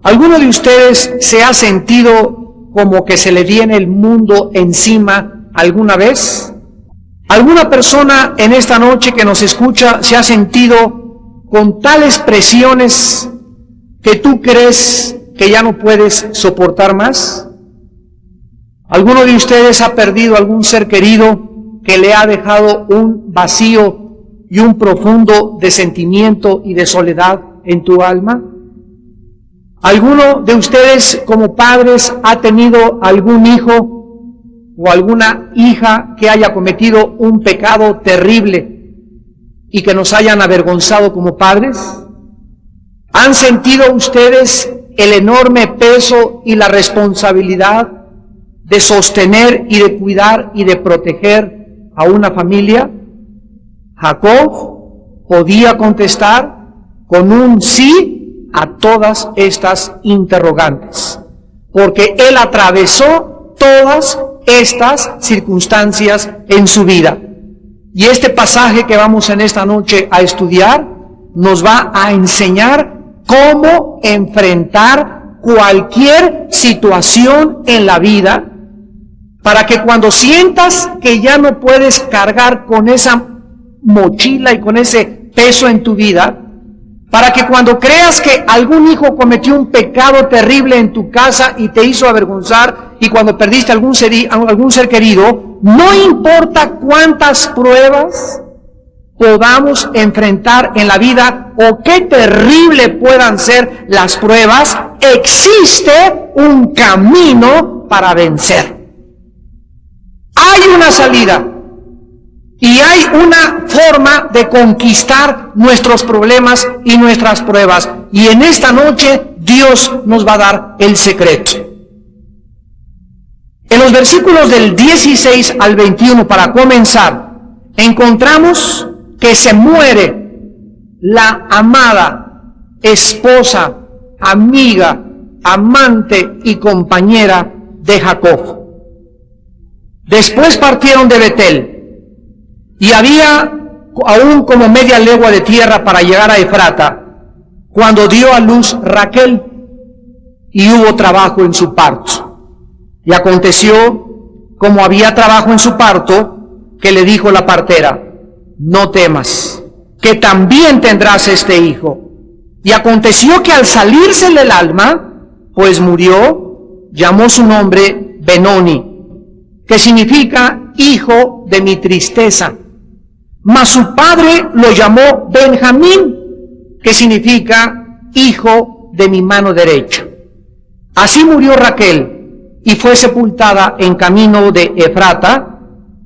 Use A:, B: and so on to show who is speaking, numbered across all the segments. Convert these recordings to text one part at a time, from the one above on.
A: ¿Alguno de ustedes se ha sentido como que se le viene el mundo encima alguna vez? ¿Alguna persona en esta noche que nos escucha se ha sentido con tales presiones que tú crees que ya no puedes soportar más? ¿Alguno de ustedes ha perdido algún ser querido que le ha dejado un vacío y un profundo de sentimiento y de soledad en tu alma? ¿Alguno de ustedes como padres ha tenido algún hijo o alguna hija que haya cometido un pecado terrible y que nos hayan avergonzado como padres? ¿Han sentido ustedes el enorme peso y la responsabilidad de sostener y de cuidar y de proteger a una familia? Jacob podía contestar con un sí a todas estas interrogantes, porque él atravesó todas estas circunstancias en su vida. Y este pasaje que vamos en esta noche a estudiar nos va a enseñar cómo enfrentar cualquier situación en la vida, para que cuando sientas que ya no puedes cargar con esa mochila y con ese peso en tu vida, para que cuando creas que algún hijo cometió un pecado terrible en tu casa y te hizo avergonzar, y cuando perdiste algún ser querido, no importa cuántas pruebas podamos enfrentar en la vida o qué terrible puedan ser las pruebas, existe un camino para vencer. Hay una salida. Y hay una forma de conquistar nuestros problemas y nuestras pruebas. Y en esta noche Dios nos va a dar el secreto. En los versículos del 16 al 21, para comenzar, encontramos que se muere la amada, esposa, amiga, amante y compañera de Jacob. Después partieron de Betel. Y había aún como media legua de tierra para llegar a Efrata, cuando dio a luz Raquel, y hubo trabajo en su parto. Y aconteció, como había trabajo en su parto, que le dijo la partera: no temas, que también tendrás este hijo. Y aconteció que al salírsele el alma, pues murió, llamó su nombre Benoni, que significa hijo de mi tristeza. Mas su padre lo llamó Benjamín, que significa hijo de mi mano derecha. Así murió Raquel y fue sepultada en camino de Efrata,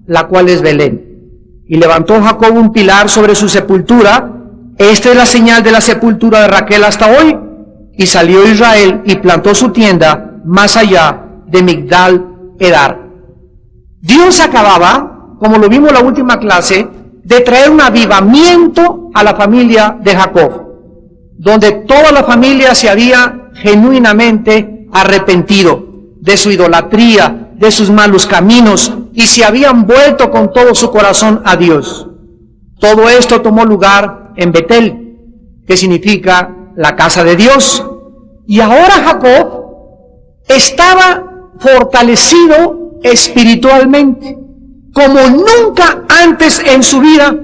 A: la cual es Belén. Y levantó Jacob un pilar sobre su sepultura. Esta es la señal de la sepultura de Raquel hasta hoy. Y salió Israel y plantó su tienda más allá de Migdal Edar. Dios acababa, como lo vimos en la última clase, de traer un avivamiento a la familia de Jacob, donde toda la familia se había genuinamente arrepentido de su idolatría, de sus malos caminos, y se habían vuelto con todo su corazón a Dios. Todo esto tomó lugar en Betel, que significa la casa de Dios. Y ahora Jacob estaba fortalecido espiritualmente, como nunca antes en su vida,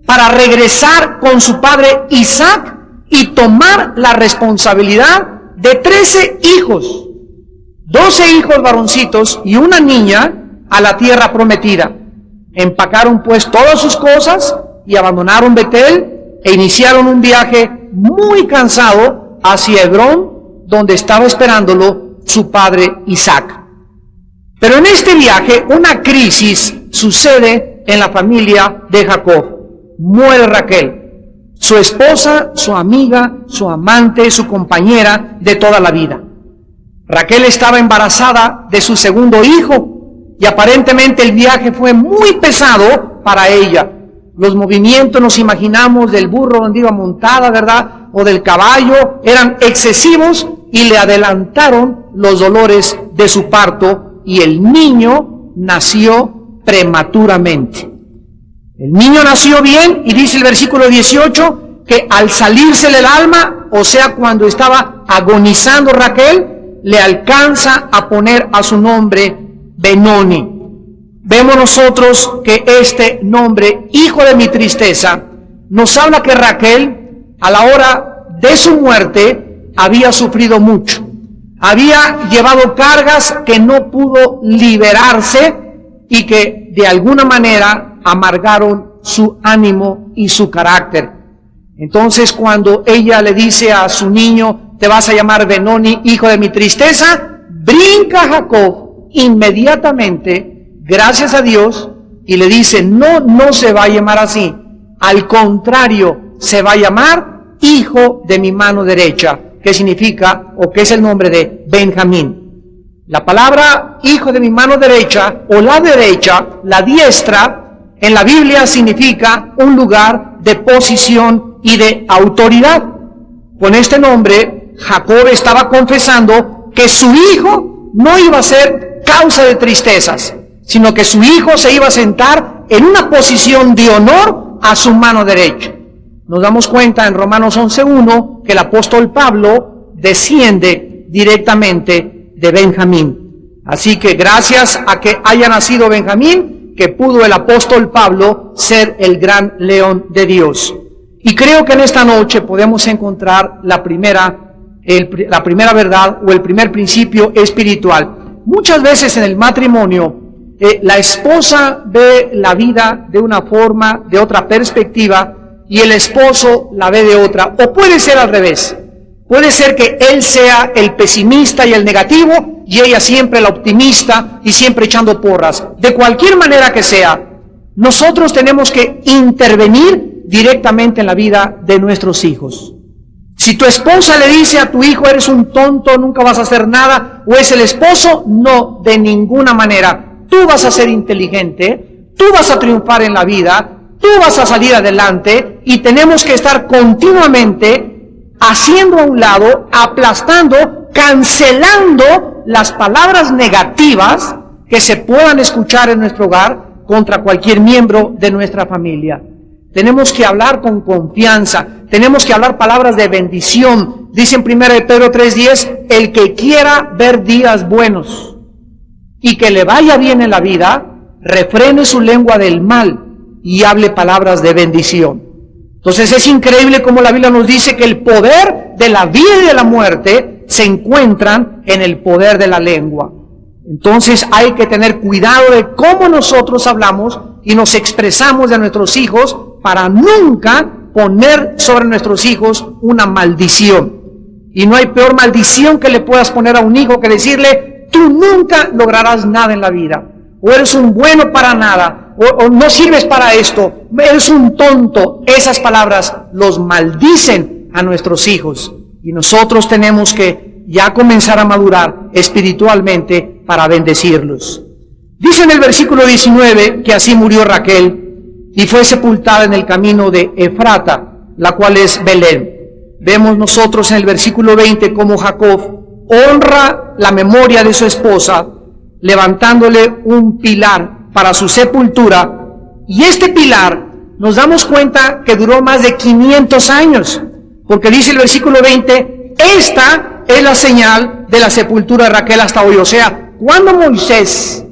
A: para regresar con su padre Isaac y tomar la responsabilidad de 13 hijos, 12 hijos varoncitos y una niña, a la tierra prometida. Empacaron pues todas sus cosas y abandonaron Betel e iniciaron un viaje muy cansado hacia Hebrón, donde estaba esperándolo su padre Isaac. Pero en este viaje una crisis sucede en la familia de Jacob. Muere Raquel. su esposa, su amiga, su amante, su compañera de toda la vida. Raquel estaba embarazada de su segundo hijo y aparentemente el viaje fue muy pesado para ella. Los movimientos, nos imaginamos, del burro donde iba montada, ¿verdad?, o del caballo, eran excesivos y le adelantaron los dolores de su parto y el niño nació prematuramente. El niño nació bien y dice el versículo 18 que al salírsele el alma, o sea, cuando estaba agonizando Raquel, le alcanza a poner a su nombre Benoni. Vemos nosotros que este nombre, hijo de mi tristeza, nos habla que Raquel, a la hora de su muerte, había sufrido mucho. Había llevado cargas que no pudo liberarse y que de alguna manera amargaron su ánimo y su carácter. Entonces, cuando ella le dice a su niño, te vas a llamar Benoni, hijo de mi tristeza, brinca Jacob inmediatamente, gracias a Dios, y le dice, no se va a llamar así. Al contrario, se va a llamar hijo de mi mano derecha, que significa, o que es el nombre de Benjamín. La palabra hijo de mi mano derecha, o la derecha, la diestra, en la Biblia significa un lugar de posición y de autoridad. Con este nombre, Jacob estaba confesando que su hijo no iba a ser causa de tristezas, sino que su hijo se iba a sentar en una posición de honor a su mano derecha. Nos damos cuenta en Romanos 11:1 que el apóstol Pablo desciende directamente de Benjamín. Así que gracias a que haya nacido Benjamín, que pudo el apóstol Pablo ser el gran león de Dios. Y creo que en esta noche podemos encontrar la primera verdad o el primer principio espiritual. Muchas veces en el matrimonio, la esposa ve la vida de una forma, de otra perspectiva, y el esposo la ve de otra. O puede ser al revés. Puede ser que él sea el pesimista y el negativo, y ella siempre la optimista y siempre echando porras. De cualquier manera que sea, nosotros tenemos que intervenir directamente en la vida de nuestros hijos. Si tu esposa le dice a tu hijo, eres un tonto, nunca vas a hacer nada, o es el esposo, no, de ninguna manera. Tú vas a ser inteligente, tú vas a triunfar en la vida, tú vas a salir adelante, y tenemos que estar continuamente haciendo a un lado, aplastando, cancelando las palabras negativas que se puedan escuchar en nuestro hogar contra cualquier miembro de nuestra familia. Tenemos que hablar con confianza, tenemos que hablar palabras de bendición. Dice en 1 Pedro 3:10, el que quiera ver días buenos y que le vaya bien en la vida, refrene su lengua del mal y hable palabras de bendición. Entonces es increíble como la Biblia nos dice que el poder de la vida y de la muerte se encuentran en el poder de la lengua. Entonces hay que tener cuidado de cómo nosotros hablamos y nos expresamos de nuestros hijos para nunca poner sobre nuestros hijos una maldición. Y no hay peor maldición que le puedas poner a un hijo que decirle, tú nunca lograrás nada en la vida, o eres un bueno para nada, o no sirves para esto, eres un tonto. Esas palabras los maldicen a nuestros hijos. Y nosotros tenemos que ya comenzar a madurar espiritualmente para bendecirlos. Dice en el versículo 19 que así murió Raquel y fue sepultada en el camino de Efrata, la cual es Belén. Vemos nosotros en el versículo 20 cómo Jacob honra la memoria de su esposa, levantándole un pilar para su sepultura, y este pilar nos damos cuenta que duró más de 500 años, porque dice el versículo 20, esta es la señal de la sepultura de Raquel hasta hoy. O sea, cuando Moisés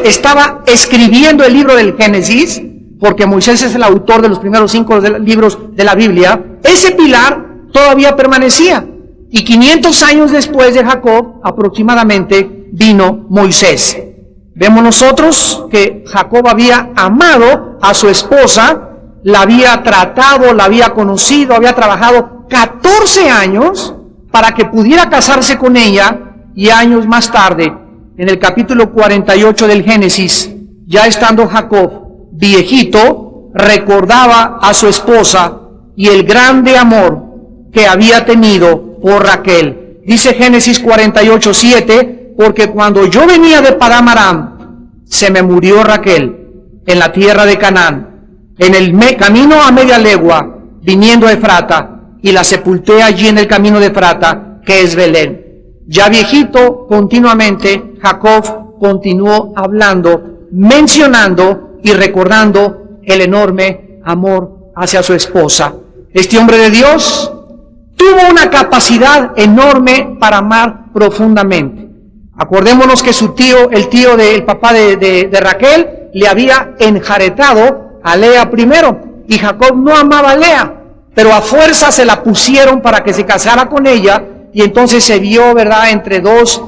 A: estaba escribiendo el libro del Génesis, porque Moisés es el autor de los primeros 5 libros de la Biblia, ese pilar todavía permanecía, y 500 años después de Jacob, aproximadamente, vino Moisés. Vemos nosotros que Jacob había amado a su esposa, la había tratado, la había conocido, había trabajado 14 años para que pudiera casarse con ella, y años más tarde, en el capítulo 48 del Génesis, ya estando Jacob viejito, recordaba a su esposa y el grande amor que había tenido por Raquel. Dice Génesis 48:7, porque cuando yo venía de Padán Aram, se me murió Raquel en la tierra de Canaán, en el camino a media legua, viniendo a Efrata, y la sepulté allí en el camino de Efrata, que es Belén. Ya viejito, continuamente, Jacob continuó hablando, mencionando y recordando el enorme amor hacia su esposa. Este hombre de Dios tuvo una capacidad enorme para amar profundamente. Acordémonos que su tío, el papá de Raquel, le había enjaretado a Lea primero, y Jacob no amaba a Lea, pero a fuerza se la pusieron para que se casara con ella, y entonces se vio, ¿verdad?, entre dos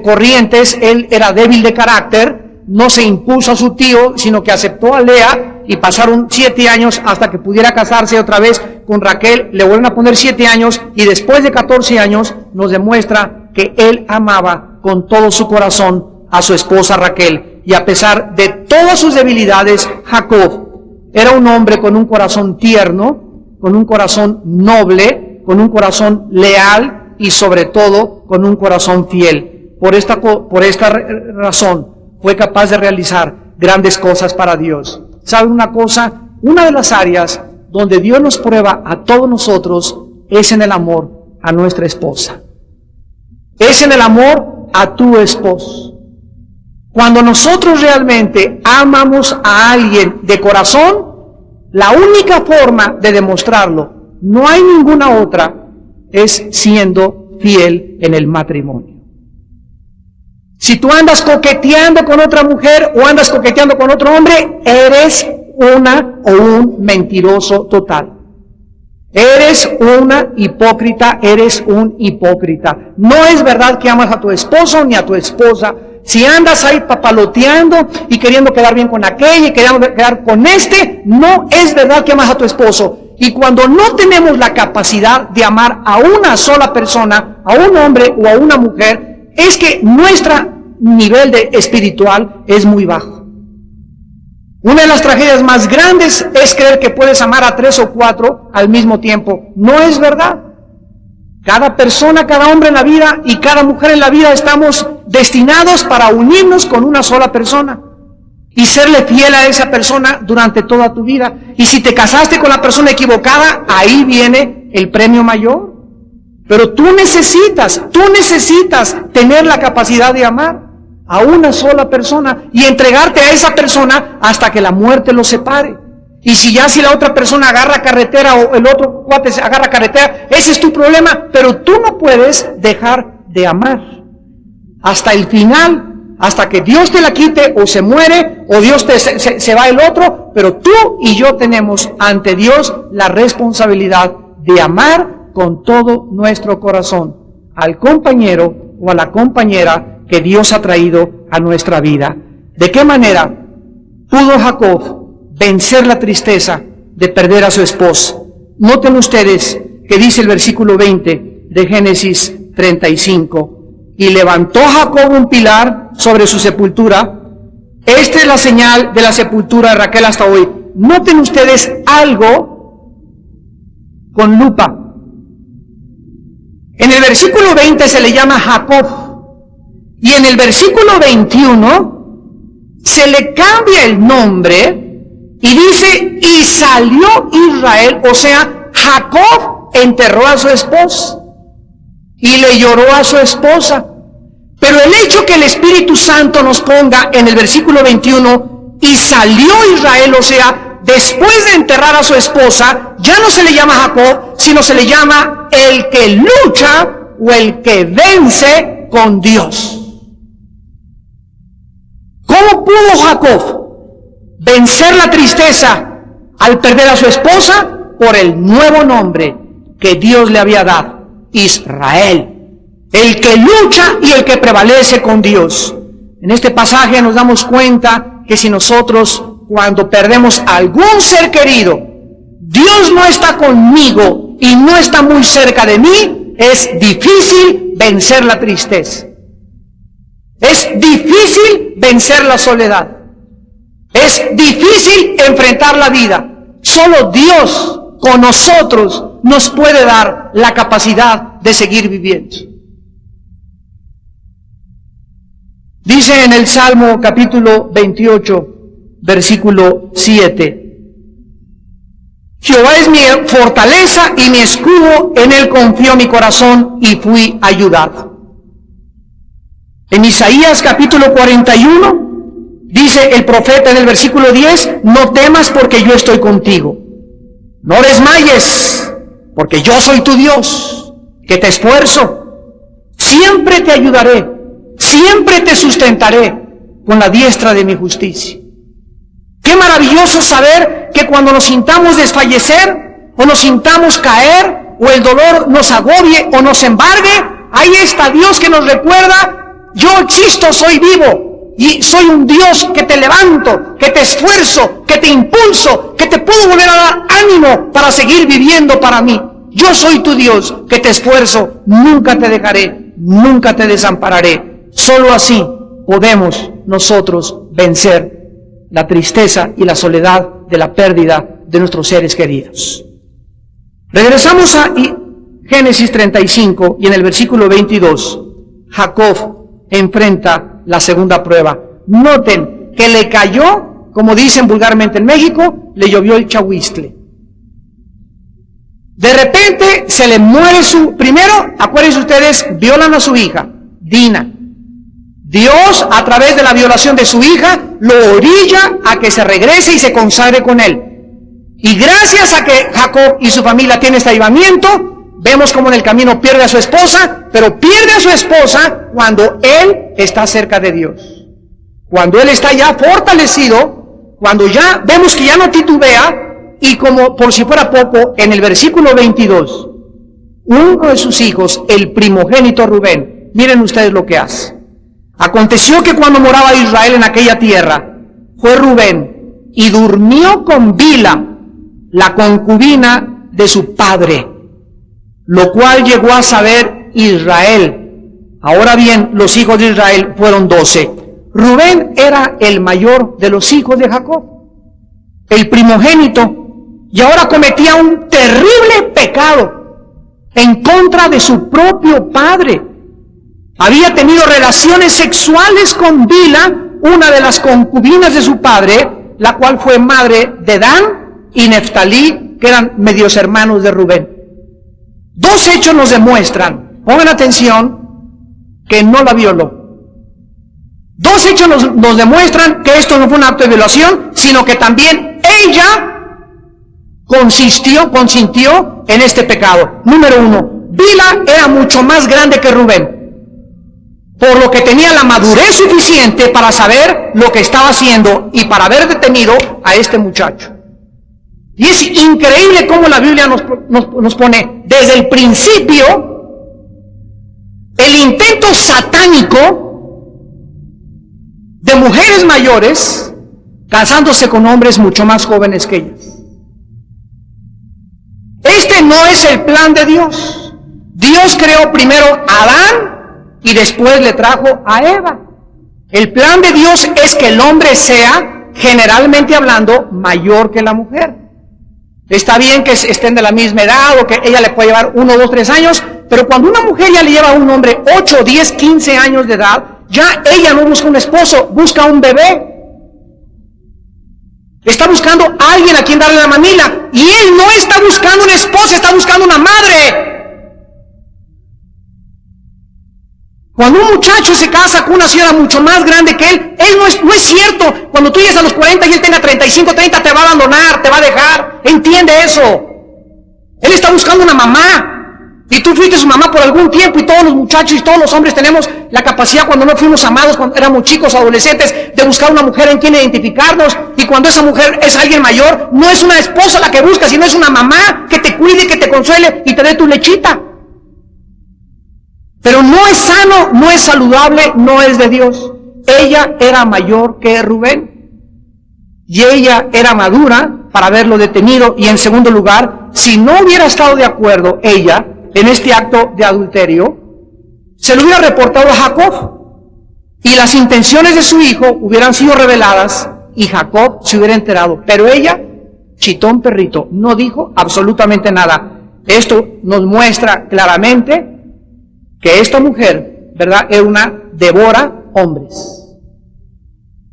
A: corrientes. Él era débil de carácter, no se impuso a su tío, sino que aceptó a Lea, y pasaron 7 años hasta que pudiera casarse otra vez con Raquel. Le vuelven a poner 7 años, y después de 14 años nos demuestra que él amaba con todo su corazón a su esposa Raquel. Y a pesar de todas sus debilidades, Jacob era un hombre con un corazón tierno, con un corazón noble, con un corazón leal y sobre todo con un corazón fiel. Por esta razón fue capaz de realizar grandes cosas para Dios. ¿Saben una cosa? Una de las áreas donde Dios nos prueba a todos nosotros es en el amor a nuestra esposa. Es en el amor a tu esposo. Cuando nosotros realmente amamos a alguien de corazón, la única forma de demostrarlo, no hay ninguna otra, es siendo fiel en el matrimonio. Si tú andas coqueteando con otra mujer o andas coqueteando con otro hombre, eres una o un mentiroso total. Eres una hipócrita, eres un hipócrita. No es verdad que amas a tu esposo ni a tu esposa. Si andas ahí papaloteando y queriendo quedar bien con aquella y queriendo quedar con este, no es verdad que amas a tu esposo. Y cuando no tenemos la capacidad de amar a una sola persona, a un hombre o a una mujer, es que nuestro nivel espiritual es muy bajo. Una de las tragedias más grandes es creer que puedes amar a 3 o 4 al mismo tiempo. No es verdad. Cada persona, cada hombre en la vida y cada mujer en la vida estamos destinados para unirnos con una sola persona y serle fiel a esa persona durante toda tu vida. Y si te casaste con la persona equivocada, ahí viene el premio mayor. Pero tú necesitas tener la capacidad de amar a una sola persona y entregarte a esa persona hasta que la muerte los separe. Y si la otra persona agarra carretera o el otro cuate agarra carretera, ese es tu problema, pero tú no puedes dejar de amar hasta el final, hasta que Dios te la quite o se muere o Dios se va el otro, pero tú y yo tenemos ante Dios la responsabilidad de amar con todo nuestro corazón al compañero o a la compañera que Dios ha traído a nuestra vida. ¿De qué manera pudo Jacob vencer la tristeza de perder a su esposa? Noten ustedes que dice el versículo 20 de Génesis 35. Y levantó Jacob un pilar sobre su sepultura. Esta es la señal de la sepultura de Raquel hasta hoy. Noten ustedes algo con lupa. En el versículo 20 se le llama Jacob. Y en el versículo 21 se le cambia el nombre y dice, y salió Israel, o sea, Jacob enterró a su esposa y le lloró a su esposa. Pero el hecho que el Espíritu Santo nos ponga en el versículo 21, y salió Israel, o sea, después de enterrar a su esposa, ya no se le llama Jacob, sino se le llama el que lucha o el que vence con Dios. ¿Cómo pudo Jacob vencer la tristeza al perder a su esposa? Por el nuevo nombre que Dios le había dado, Israel. El que lucha y el que prevalece con Dios. En este pasaje nos damos cuenta que si nosotros, cuando perdemos a algún ser querido, Dios no está conmigo y no está muy cerca de mí, es difícil vencer la tristeza. Es difícil vencer la soledad. Es difícil enfrentar la vida. Solo Dios con nosotros nos puede dar la capacidad de seguir viviendo. Dice en el Salmo capítulo 28, versículo 7. Jehová es mi fortaleza y mi escudo, en él confió mi corazón y fui ayudado. En Isaías capítulo 41, dice el profeta en el versículo 10, no temas porque yo estoy contigo. No desmayes, porque yo soy tu Dios, que te esfuerzo. Siempre te ayudaré, siempre te sustentaré con la diestra de mi justicia. Qué maravilloso saber que cuando nos sintamos desfallecer, o nos sintamos caer, o el dolor nos agobie o nos embargue, ahí está Dios que nos recuerda, yo existo, soy vivo, y soy un Dios que te levanto, que te esfuerzo, que te impulso, que te puedo volver a dar ánimo para seguir viviendo para mí. Yo soy tu Dios, que te esfuerzo, nunca te dejaré, nunca te desampararé. Solo así podemos nosotros vencer la tristeza y la soledad de la pérdida de nuestros seres queridos. Regresamos a Génesis 35 y en el versículo 22, Jacob enfrenta la segunda prueba. Noten que le cayó, como dicen vulgarmente en México, le llovió el chahuistle. De repente se le muere primero, acuérdense ustedes, violan a su hija, Dina. Dios, a través de la violación de su hija, lo orilla a que se regrese y se consagre con él. Y gracias a que Jacob y su familia tienen este avivamiento, vemos como en el camino pierde a su esposa, pero pierde a su esposa cuando él está cerca de Dios. Cuando él está ya fortalecido, cuando ya vemos que ya no titubea, y como por si fuera poco, en el versículo 22, uno de sus hijos, el primogénito Rubén, miren ustedes lo que hace. Aconteció que cuando moraba Israel en aquella tierra, fue Rubén y durmió con Bila, la concubina de su padre, lo cual llegó a saber Israel. Ahora bien, los hijos de Israel fueron 12. Rubén era el mayor de los hijos de Jacob, el primogénito, y ahora cometía un terrible pecado en contra de su propio padre. Había tenido relaciones sexuales con Bila, una de las concubinas de su padre, la cual fue madre de Dan y Neftalí, que eran medios hermanos de Rubén. Dos hechos nos demuestran, pongan atención, que no la violó. Dos hechos nos demuestran que esto no fue un acto de violación, sino que también ella consintió en este pecado. Número 1, Bila era mucho más grande que Rubén, por lo que tenía la madurez suficiente para saber lo que estaba haciendo y para haber detenido a este muchacho. Y es increíble cómo la Biblia nos pone desde el principio el intento satánico de mujeres mayores casándose con hombres mucho más jóvenes que ellas. Este no es el plan de Dios. Dios creó primero a Adán y después le trajo a Eva. El plan de Dios es que el hombre sea, generalmente hablando, mayor que la mujer. Está bien que estén de la misma edad o que ella le pueda llevar 1, 2, 3 años, pero cuando una mujer ya le lleva a un hombre 8, 10, 15 años de edad, ya ella no busca un esposo, busca un bebé. Está buscando a alguien a quien darle la mamila. Y él no está buscando una esposa, está buscando una madre. Cuando un muchacho se casa con una señora mucho más grande que él no es cierto. Cuando tú llegas a los 40 y él tenga 35, 30, te va a abandonar, te va a dejar. Entiende eso. Él está buscando una mamá. Y tú fuiste su mamá por algún tiempo, y todos los muchachos y todos los hombres tenemos la capacidad, cuando no fuimos amados, cuando éramos chicos, adolescentes, de buscar una mujer en quien identificarnos. Y cuando esa mujer es alguien mayor, no es una esposa la que buscas, sino es una mamá que te cuide, que te consuele y te dé tu lechita. Pero no es sano, no es saludable, no es de Dios. Ella era mayor que Rubén, y ella era madura para haberlo detenido. Y en segundo lugar, si no hubiera estado de acuerdo ella en este acto de adulterio, se lo hubiera reportado a Jacob, y las intenciones de su hijo hubieran sido reveladas, y Jacob se hubiera enterado. Pero ella, chitón perrito, no dijo absolutamente nada. Esto nos muestra claramente que esta mujer, ¿verdad?, era una devora hombres.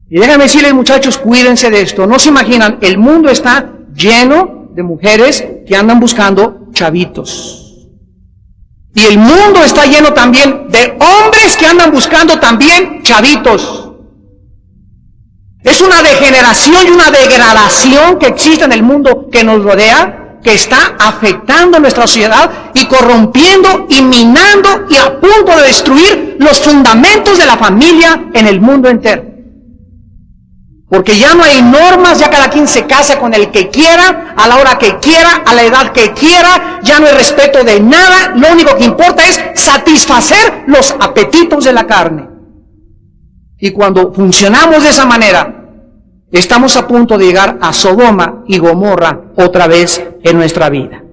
A: Y déjenme decirles, muchachos, cuídense de esto. No se imaginan, el mundo está lleno de mujeres que andan buscando chavitos. Y el mundo está lleno también de hombres que andan buscando también chavitos. Es una degeneración y una degradación que existe en el mundo que nos rodea, que está afectando nuestra sociedad y corrompiendo y minando y a punto de destruir los fundamentos de la familia en el mundo entero. Porque ya no hay normas, ya cada quien se casa con el que quiera, a la hora que quiera, a la edad que quiera, ya no hay respeto de nada, lo único que importa es satisfacer los apetitos de la carne. Y cuando funcionamos de esa manera, estamos a punto de llegar a Sodoma y Gomorra otra vez en nuestra vida.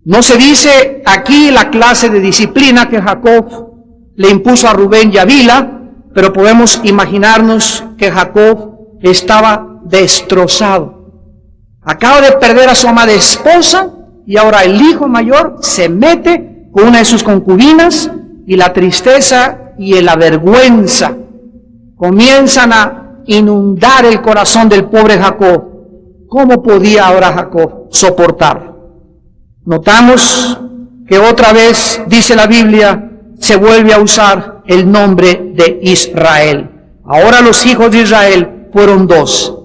A: No se dice aquí la clase de disciplina que Jacob le impuso a Rubén y a Bilha, pero podemos imaginarnos que Jacob estaba destrozado. Acaba de perder a su amada esposa y ahora el hijo mayor se mete con una de sus concubinas y la tristeza y la vergüenza comienzan a inundar el corazón del pobre Jacob. ¿Cómo podía ahora Jacob soportar? Notamos que otra vez, dice la Biblia, se vuelve a usar el nombre de Israel. Ahora los hijos de Israel fueron dos.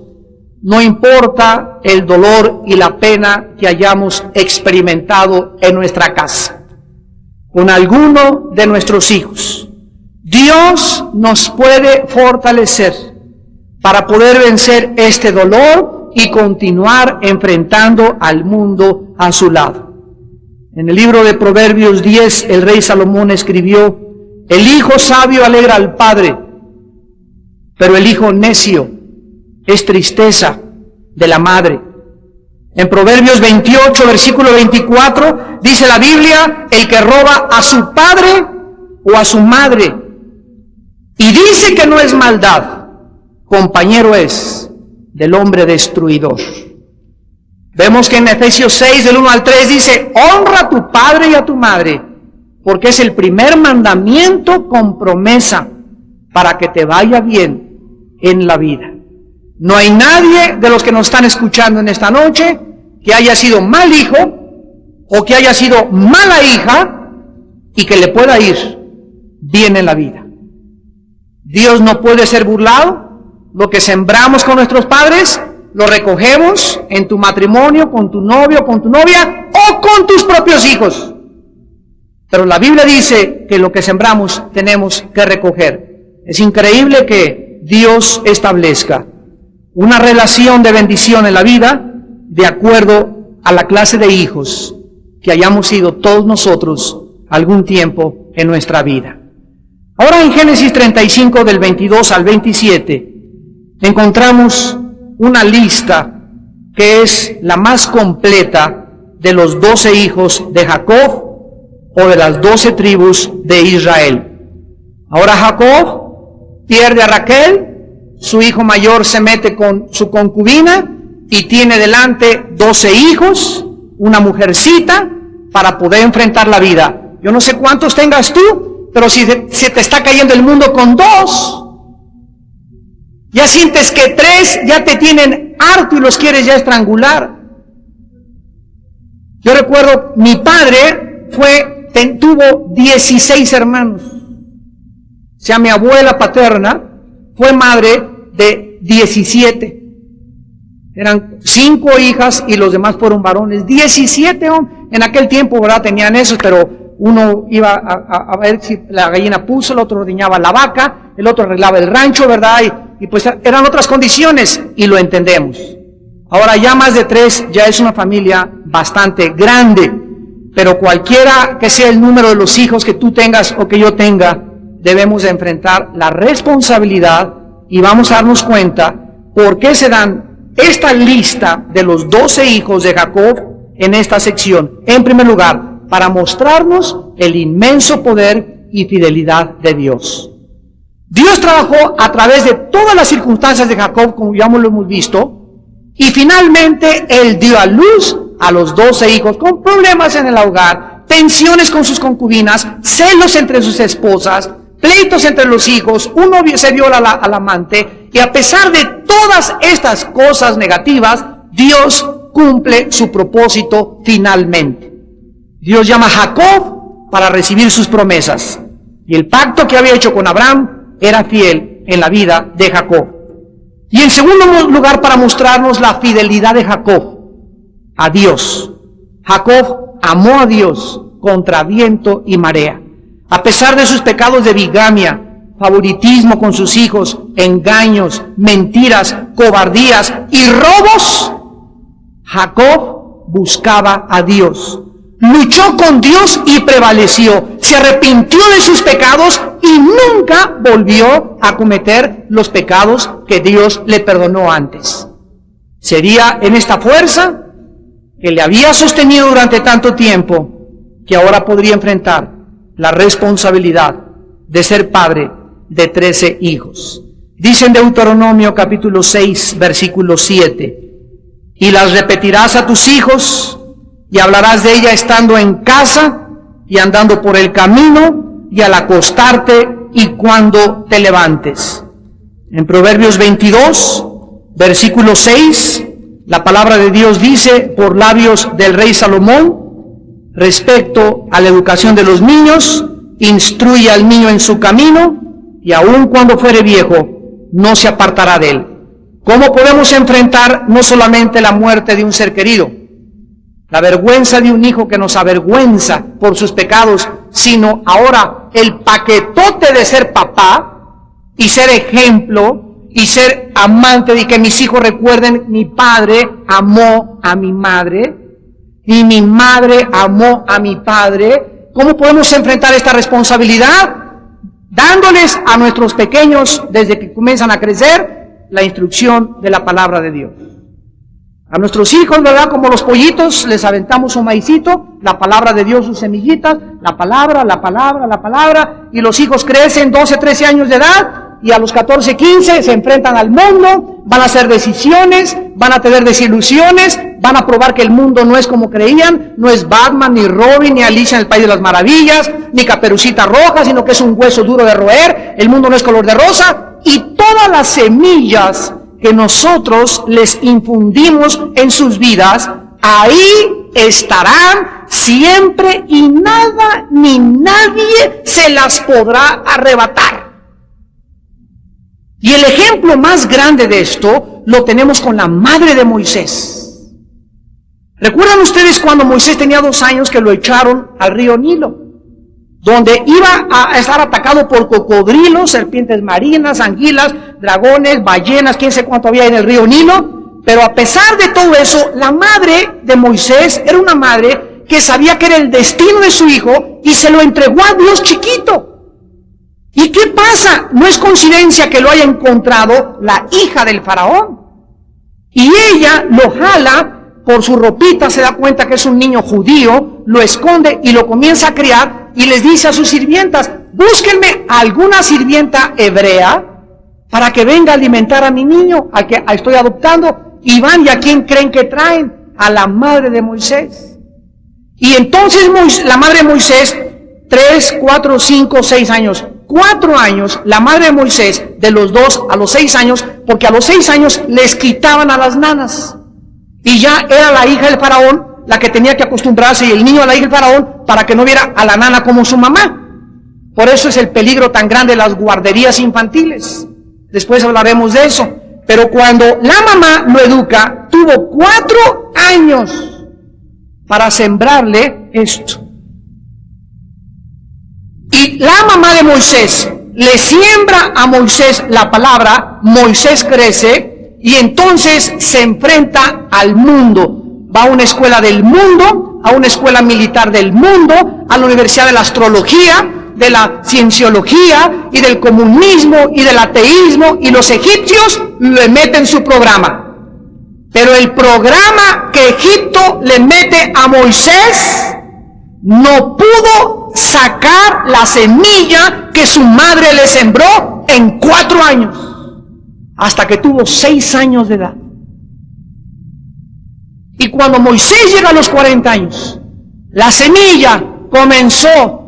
A: No importa el dolor y la pena que hayamos experimentado en nuestra casa, con alguno de nuestros hijos, Dios nos puede fortalecer para poder vencer este dolor y continuar enfrentando al mundo a su lado. En el libro de Proverbios 10, el rey Salomón escribió: el hijo sabio alegra al padre, pero el hijo necio es tristeza de la madre. En Proverbios 28, versículo 24, dice la Biblia: el que roba a su padre o a su madre y dice que no es maldad, compañero es del hombre destruidor. Vemos que en Efesios 6, del 1 al 3, dice: honra a tu padre y a tu madre, porque es el primer mandamiento con promesa para que te vaya bien en la vida. No hay nadie de los que nos están escuchando en esta noche que haya sido mal hijo o que haya sido mala hija y que le pueda ir bien en la vida. Dios no puede ser burlado. Lo que sembramos con nuestros padres, lo recogemos en tu matrimonio, con tu novio, con tu novia o con tus propios hijos. Pero la Biblia dice que lo que sembramos tenemos que recoger. Es increíble que Dios establezca una relación de bendición en la vida de acuerdo a la clase de hijos que hayamos sido todos nosotros algún tiempo en nuestra vida. Ahora en Génesis 35 del 22 al 27 encontramos una lista que es la más completa de los 12 hijos de Jacob o de las 12 tribus de Israel. Ahora Jacob pierde a Raquel, su hijo mayor se mete con su concubina y tiene delante 12 hijos, una mujercita, para poder enfrentar la vida. Yo no sé cuántos tengas tú, pero si se te está cayendo el mundo con 2, ya sientes que 3 ya te tienen harto y los quieres ya estrangular. Yo recuerdo, mi padre tuvo 16 hermanos. O sea, mi abuela paterna fue madre de 17. Eran 5 hijas y los demás fueron varones. 17 hombres. En aquel tiempo, ¿verdad?, tenían esos, pero uno iba a ver si la gallina puso, el otro ordeñaba la vaca, el otro arreglaba el rancho, ¿verdad? Y pues eran otras condiciones y lo entendemos. Ahora ya más de 3 ya es una familia bastante grande, pero cualquiera que sea el número de los hijos que tú tengas o que yo tenga, debemos de enfrentar la responsabilidad y vamos a darnos cuenta por qué se dan esta lista de los 12 hijos de Jacob en esta sección. En primer lugar, para mostrarnos el inmenso poder y fidelidad de Dios. Dios trabajó a través de todas las circunstancias de Jacob, como ya lo hemos visto, y finalmente él dio a luz a los 12 hijos con problemas en el hogar, tensiones con sus concubinas, celos entre sus esposas, pleitos entre los hijos, uno se viola al amante, y a pesar de todas estas cosas negativas, Dios cumple su propósito finalmente. Dios llama a Jacob para recibir sus promesas, y el pacto que había hecho con Abraham era fiel en la vida de Jacob. Y en segundo lugar, para mostrarnos la fidelidad de Jacob a Dios. Jacob amó a Dios contra viento y marea. A pesar de sus pecados de bigamia, favoritismo con sus hijos, engaños, mentiras, cobardías y robos, Jacob buscaba a Dios. Luchó con Dios y prevaleció. Se arrepintió de sus pecados y nunca volvió a cometer los pecados que Dios le perdonó antes. Sería en esta fuerza que le había sostenido durante tanto tiempo que ahora podría enfrentar la responsabilidad de ser padre de 13 hijos. Dice en Deuteronomio capítulo 6, versículo 7, y las repetirás a tus hijos, y hablarás de ella estando en casa, y andando por el camino, y al acostarte, y cuando te levantes. En Proverbios 22, versículo 6, la palabra de Dios dice, por labios del rey Salomón, respecto a la educación de los niños, instruye al niño en su camino, y aun cuando fuere viejo, no se apartará de él. ¿Cómo podemos enfrentar no solamente la muerte de un ser querido, la vergüenza de un hijo que nos avergüenza por sus pecados, sino ahora el paquetote de ser papá y ser ejemplo y ser amante de que mis hijos recuerden, mi padre amó a mi madre y mi madre amó a mi padre? ¿Cómo podemos enfrentar esta responsabilidad? Dándoles a nuestros pequeños, desde que comienzan a crecer, la instrucción de la palabra de Dios. A nuestros hijos, ¿verdad? Como los pollitos, les aventamos un maicito, la palabra de Dios, sus semillitas, la palabra, y los hijos crecen 12, 13 años de edad, y a los 14, 15 se enfrentan al mundo, van a hacer decisiones, van a tener desilusiones, van a probar que el mundo no es como creían, no es Batman, ni Robin, ni Alicia en el País de las Maravillas, ni Caperucita Roja, sino que es un hueso duro de roer, el mundo no es color de rosa, y todas las semillas que nosotros les infundimos en sus vidas, ahí estarán siempre y nada ni nadie se las podrá arrebatar. Y el ejemplo más grande de esto lo tenemos con la madre de Moisés. ¿Recuerdan ustedes cuando Moisés tenía 2 años que lo echaron al río Nilo? Donde iba a estar atacado por cocodrilos, serpientes marinas, anguilas, dragones, ballenas, quién sé cuánto había en el río Nilo. Pero a pesar de todo eso, la madre de Moisés era una madre que sabía que era el destino de su hijo y se lo entregó a Dios chiquito. ¿Y qué pasa? No es coincidencia que lo haya encontrado la hija del faraón. Y ella lo jala por su ropita, se da cuenta que es un niño judío, lo esconde y lo comienza a criar y les dice a sus sirvientas, búsquenme alguna sirvienta hebrea para que venga a alimentar a mi niño, al que estoy adoptando. Y van, ¿y a quién creen que traen? A la madre de Moisés. Y entonces la madre de Moisés, 3, 4, 5, 6 años, 4 años, la madre de Moisés, de los 2 a los 6 años, porque a los 6 años les quitaban a las nanas. Y ya era la hija del faraón la que tenía que acostumbrarse, y el niño a la hija del faraón, para que no viera a la nana como su mamá. Por eso es el peligro tan grande de las guarderías infantiles. Después hablaremos de eso. Pero cuando la mamá lo educa, tuvo 4 años para sembrarle esto. Y la mamá de Moisés le siembra a Moisés la palabra, Moisés crece y entonces se enfrenta al mundo. Va a una escuela del mundo, a una escuela militar del mundo, a la Universidad de la Astrología, de la Cienciología y del comunismo y del ateísmo, y los egipcios le meten su programa. Pero el programa que Egipto le mete a Moisés no pudo sacar la semilla que su madre le sembró en 4 años, hasta que tuvo 6 años de edad. Y cuando Moisés llega a los 40 años, la semilla comenzó,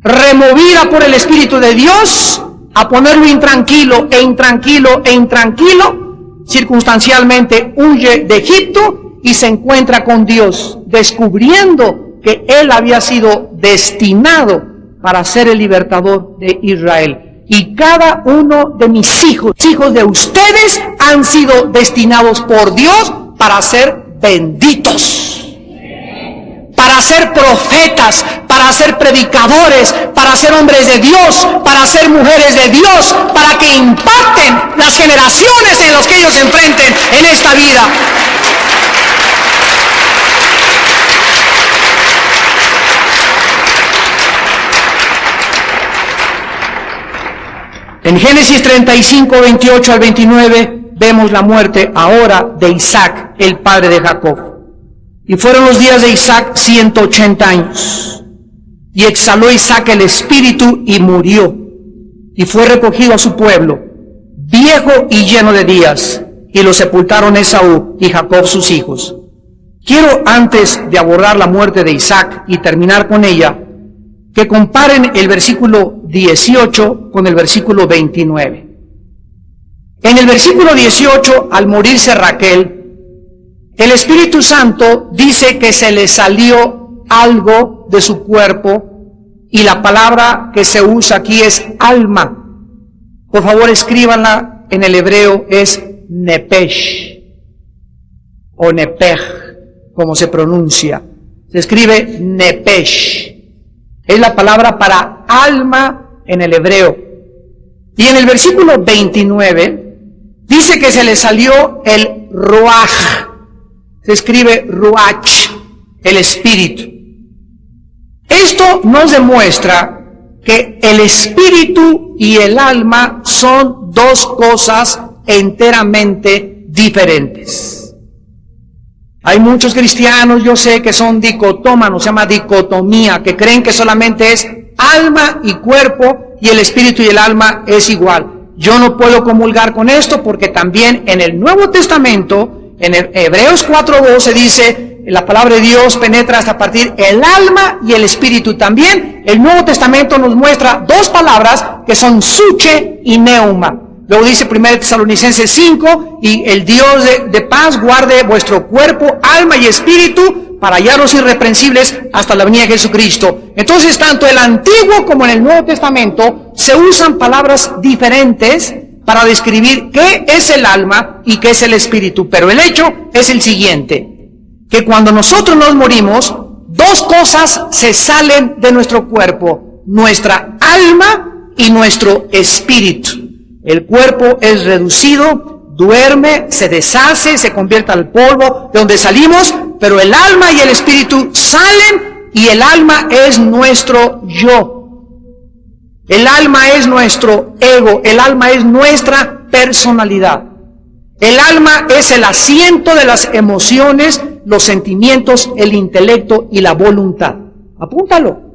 A: removida por el Espíritu de Dios, a ponerlo intranquilo, circunstancialmente huye de Egipto y se encuentra con Dios, descubriendo que él había sido destinado para ser el libertador de Israel. Y cada uno de mis hijos, hijos de ustedes, han sido destinados por Dios para ser benditos, para ser profetas, para ser predicadores, para ser hombres de Dios, para ser mujeres de Dios, para que impacten las generaciones en las que ellos se enfrenten en esta vida. En Génesis 35, 28 al 29, vemos la muerte ahora de Isaac, el padre de Jacob. Y fueron los días de Isaac 180 años. Y exhaló Isaac el espíritu y murió. Y fue recogido a su pueblo, viejo y lleno de días. Y lo sepultaron Esaú y Jacob sus hijos. Quiero, antes de abordar la muerte de Isaac y terminar con ella, que comparen el versículo 18 con el versículo 29. En el versículo 18, al morirse Raquel, el Espíritu Santo dice que se le salió algo de su cuerpo, y la palabra que se usa aquí es alma. Por favor, escríbanla en el hebreo, es nepesh o nepej, como se pronuncia. Se escribe nepesh. Es la palabra para alma en el hebreo. Y en el versículo 29 dice que se le salió el ruach. Se escribe ruach, el espíritu. Esto nos demuestra que el espíritu y el alma son dos cosas enteramente diferentes. Hay muchos cristianos, yo sé, que son dicotómanos, se llama dicotomía, que creen que solamente es alma y cuerpo y el espíritu y el alma es igual. Yo no puedo comulgar con esto porque también en el Nuevo Testamento, en Hebreos 4:12 dice, la palabra de Dios penetra hasta partir el alma y el espíritu. También el Nuevo Testamento nos muestra dos palabras que son suche y neuma. Luego dice 1 Tesalonicenses 5, y el Dios de paz guarde vuestro cuerpo, alma y espíritu para hallarlos irreprensibles hasta la venida de Jesucristo. Entonces, tanto el Antiguo como en el Nuevo Testamento se usan palabras diferentes para describir qué es el alma y qué es el espíritu. Pero el hecho es el siguiente, que cuando nosotros nos morimos, dos cosas se salen de nuestro cuerpo: nuestra alma y nuestro espíritu. El cuerpo es reducido, duerme, se deshace, se convierte al polvo de donde salimos, pero el alma y el espíritu salen, y el alma es nuestro yo. El alma es nuestro ego, el alma es nuestra personalidad. El alma es el asiento de las emociones, los sentimientos, el intelecto y la voluntad. Apúntalo.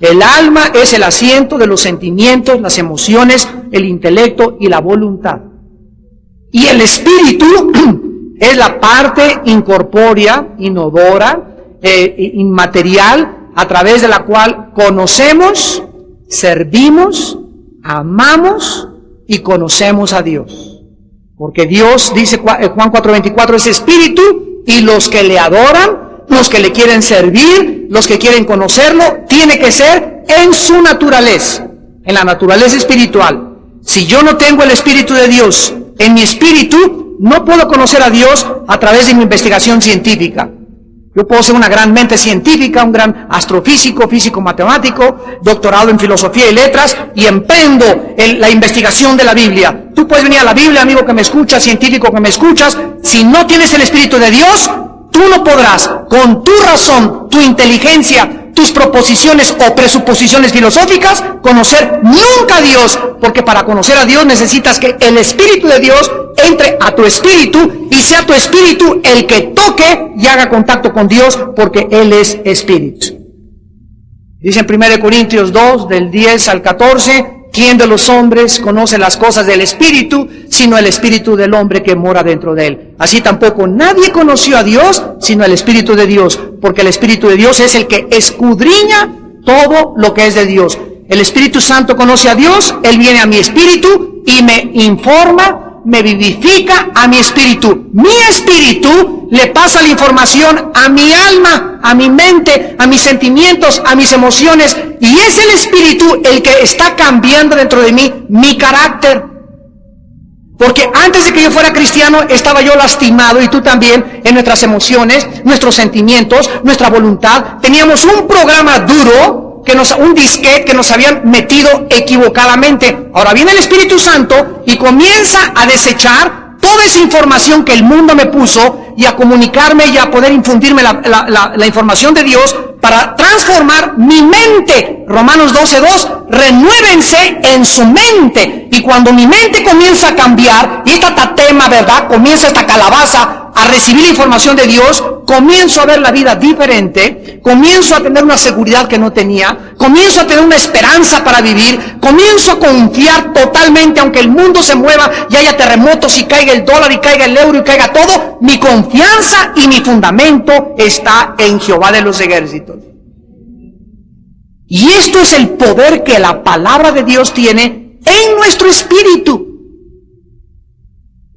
A: El alma es el asiento de los sentimientos, las emociones, el intelecto y la voluntad. Y el espíritu es la parte incorpórea, inodora, inmaterial, a través de la cual conocemos, servimos, amamos y conocemos a Dios. Porque Dios, dice Juan 4:24, es espíritu, y los que le adoran, los que le quieren servir, los que quieren conocerlo, tiene que ser en su naturaleza, en la naturaleza espiritual. Si yo no tengo el Espíritu de Dios en mi espíritu, no puedo conocer a Dios a través de mi investigación científica. Yo puedo ser una gran mente científica, un gran astrofísico, físico matemático, doctorado en filosofía y letras, y emprendo la investigación de la Biblia. Tú puedes venir a la Biblia, amigo que me escuchas, científico que me escuchas, si no tienes el Espíritu de Dios, tú no podrás, con tu razón, tu inteligencia, tus proposiciones o presuposiciones filosóficas, conocer nunca a Dios, porque para conocer a Dios necesitas que el Espíritu de Dios entre a tu espíritu y sea tu espíritu el que toque y haga contacto con Dios, porque Él es espíritu. Dice en 1 Corintios 2, del 10 al 14, ¿quién de los hombres conoce las cosas del Espíritu, sino el Espíritu del hombre que mora dentro de él? Así tampoco nadie conoció a Dios, sino el Espíritu de Dios, porque el Espíritu de Dios es el que escudriña todo lo que es de Dios. El Espíritu Santo conoce a Dios, Él viene a mi espíritu y me informa, me vivifica a mi espíritu. Mi espíritu le pasa la información a mi alma, a mi mente, a mis sentimientos, a mis emociones, y es el Espíritu el que está cambiando dentro de mí mi carácter. Porque antes de que yo fuera cristiano estaba yo lastimado, y tú también, en nuestras emociones, nuestros sentimientos, nuestra voluntad. Teníamos un programa duro, un disquete que nos habían metido equivocadamente. Ahora viene el Espíritu Santo y comienza a desechar toda esa información que el mundo me puso y a comunicarme y a poder infundirme la información de Dios para transformar mi mente. Romanos 12:2, renuévense en su mente. Y cuando mi mente comienza a cambiar, y esta tatema, ¿verdad?, comienza esta calabaza a recibir información de Dios, comienzo a ver la vida diferente, comienzo a tener una seguridad que no tenía, comienzo a tener una esperanza para vivir, comienzo a confiar totalmente, aunque el mundo se mueva y haya terremotos y caiga el dólar y caiga el euro y caiga todo, mi confianza y mi fundamento está en Jehová de los ejércitos. Y esto es el poder que la palabra de Dios tiene en nuestro espíritu.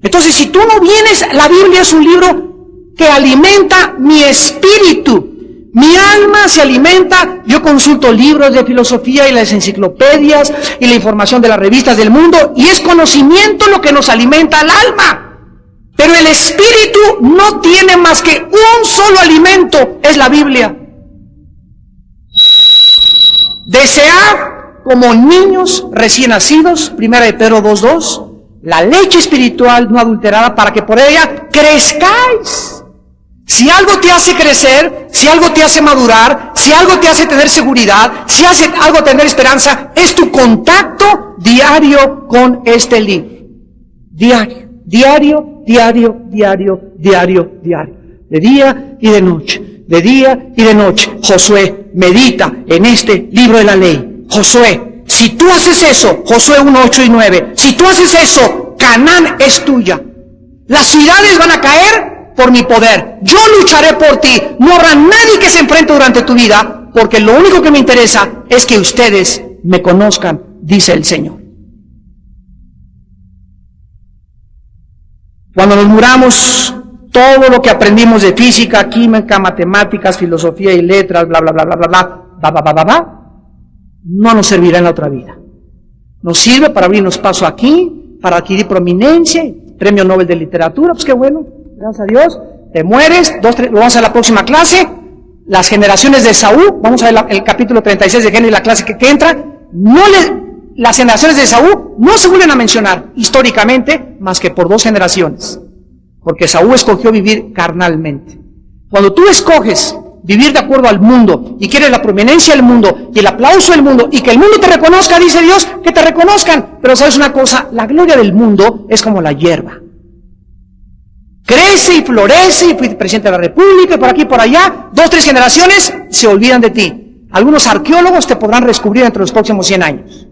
A: Entonces, si tú no vienes, la Biblia es un libro que alimenta mi espíritu. Mi alma se alimenta, yo consulto libros de filosofía y las enciclopedias y la información de las revistas del mundo, y es conocimiento lo que nos alimenta al alma. Pero el espíritu no tiene más que un solo alimento, es la Biblia. Desead como niños recién nacidos, 1 Pedro 2:2, la leche espiritual no adulterada, para que por ella crezcáis. Si algo te hace crecer, si algo te hace madurar, si algo te hace tener seguridad, si hace algo tener esperanza, es tu contacto diario con este libro. Diario, diario, diario, diario, diario, diario. De día y de noche, de día y de noche. Josué, medita en este libro de la ley. Josué, si tú haces eso, Josué 1:8 y 9, si tú haces eso, Canaán es tuya. Las ciudades van a caer por mi poder. Yo lucharé por ti. No habrá nadie que se enfrente durante tu vida, porque lo único que me interesa es que ustedes me conozcan, dice el Señor. Cuando nos muramos, todo lo que aprendimos de física, química, matemáticas, filosofía y letras, bla, bla, bla, bla, bla, bla, no nos servirá en la otra vida. Nos sirve para abrirnos paso aquí, para adquirir prominencia, premio Nobel de literatura, pues qué bueno, gracias a Dios. Te mueres, lo vamos a la próxima clase, las generaciones de Esaú, vamos a ver el capítulo 36 de Génesis, la clase que entra, las generaciones de Esaú no se vuelven a mencionar históricamente más que por 2 generaciones, porque Esaú escogió vivir carnalmente. Cuando tú escoges vivir de acuerdo al mundo y quieres la prominencia del mundo y el aplauso del mundo y que el mundo te reconozca, dice Dios, que te reconozcan. Pero sabes una cosa, la gloria del mundo es como la hierba. Crece y florece, y fui presidente de la República, y por aquí y por allá, 2, 3 generaciones se olvidan de ti. Algunos arqueólogos te podrán descubrir entre los próximos 100 años.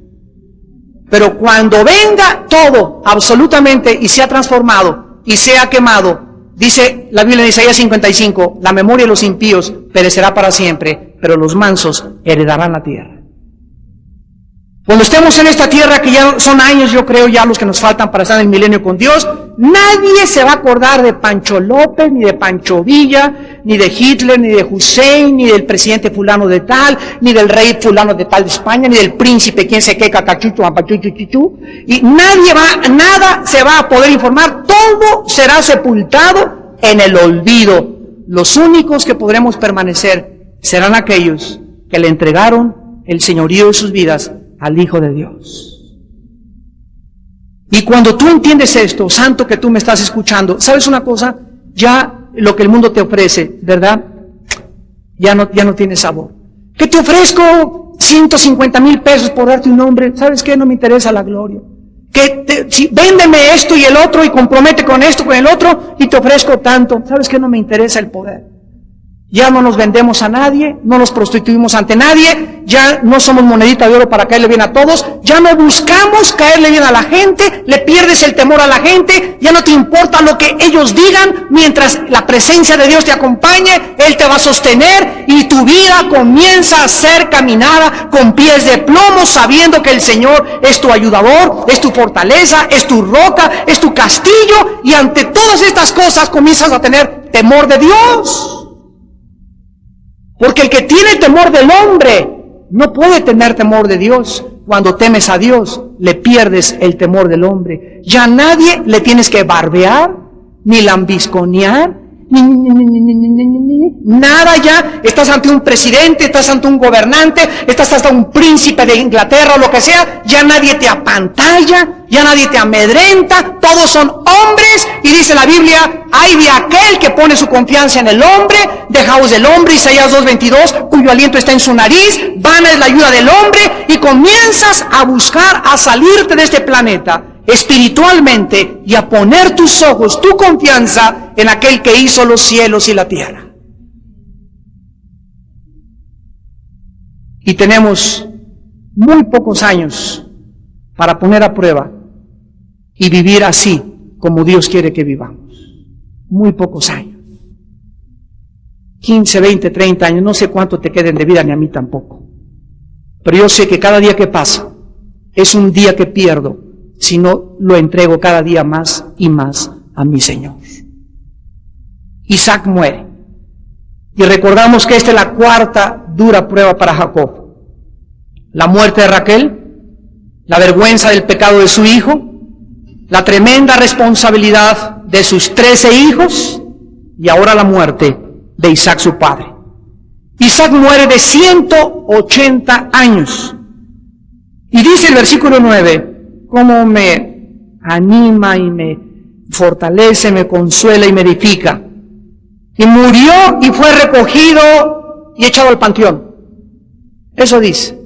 A: Pero cuando venga todo, absolutamente, y sea transformado, y sea quemado, dice la Biblia en Isaías 55, la memoria de los impíos perecerá para siempre, pero los mansos heredarán la tierra. Cuando estemos en esta tierra, que ya son años, yo creo, ya los que nos faltan para estar en el milenio con Dios, nadie se va a acordar de Pancho López, ni de Pancho Villa, ni de Hitler, ni de Hussein, ni del presidente fulano de tal, ni del rey fulano de tal de España, ni del príncipe quién sé qué, cacachucho, ampachuchuchuchu, y nada se va a poder informar, todo será sepultado en el olvido. Los únicos que podremos permanecer serán aquellos que le entregaron el señorío de sus vidas al Hijo de Dios. Y cuando tú entiendes esto, santo que tú me estás escuchando, ¿sabes una cosa? Ya lo que el mundo te ofrece, ¿verdad? Ya no tiene sabor. ¿Qué te ofrezco? 150,000 pesos por darte un nombre. ¿Sabes qué? No me interesa la gloria. Véndeme esto y el otro y compromete con esto, con el otro, y te ofrezco tanto. ¿Sabes qué? No me interesa el poder. Ya no nos vendemos a nadie, no nos prostituimos ante nadie, ya no somos monedita de oro para caerle bien a todos, ya no buscamos caerle bien a la gente, le pierdes el temor a la gente, ya no te importa lo que ellos digan, mientras la presencia de Dios te acompañe, Él te va a sostener y tu vida comienza a ser caminada con pies de plomo, sabiendo que el Señor es tu ayudador, es tu fortaleza, es tu roca, es tu castillo, y ante todas estas cosas comienzas a tener temor de Dios. Porque el que tiene temor del hombre no puede tener temor de Dios. Cuando temes a Dios, le pierdes el temor del hombre. Ya nadie le tienes que barbear, ni lambisconear, nada ya. Estás ante un presidente, estás ante un gobernante, estás hasta un príncipe de Inglaterra o lo que sea, ya nadie te apantalla, ya nadie te amedrenta, todos son hombres, y dice la Biblia, ay de aquel que pone su confianza en el hombre, dejaos del hombre, Isaías 2:22, cuyo aliento está en su nariz, vana es la ayuda del hombre, y comienzas a buscar a salirte de este planeta espiritualmente y a poner tus ojos, tu confianza en aquel que hizo los cielos y la tierra. Y tenemos muy pocos años para poner a prueba y vivir así como Dios quiere que vivamos. Muy pocos años. 15, 20, 30 años, no sé cuánto te queden de vida, ni a mí tampoco. Pero yo sé que cada día que pasa es un día que pierdo si no lo entrego cada día más y más a mi Señor. Isaac muere. Y recordamos que esta es la cuarta dura prueba para Jacob. La muerte de Raquel, la vergüenza del pecado de su hijo, la tremenda responsabilidad de sus 13 hijos y ahora la muerte de Isaac su padre. Isaac muere de 180 años. Y dice el versículo 9, cómo me anima y me fortalece, me consuela y me edifica. Y murió y fue recogido y echado al panteón. Eso dice.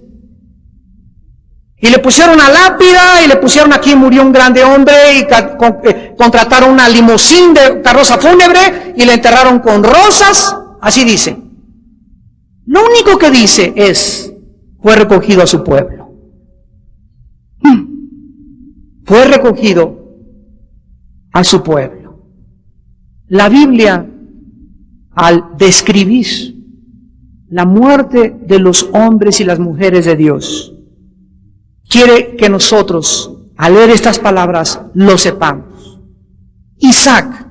A: Y le pusieron una lápida y le pusieron aquí murió un grande hombre y contrataron una limusín de carroza fúnebre y le enterraron con rosas. Así dice. Lo único que dice es, fue recogido a su pueblo. Fue recogido a su pueblo. La Biblia, al describir la muerte de los hombres y las mujeres de Dios, quiere que nosotros, al leer estas palabras, lo sepamos. Isaac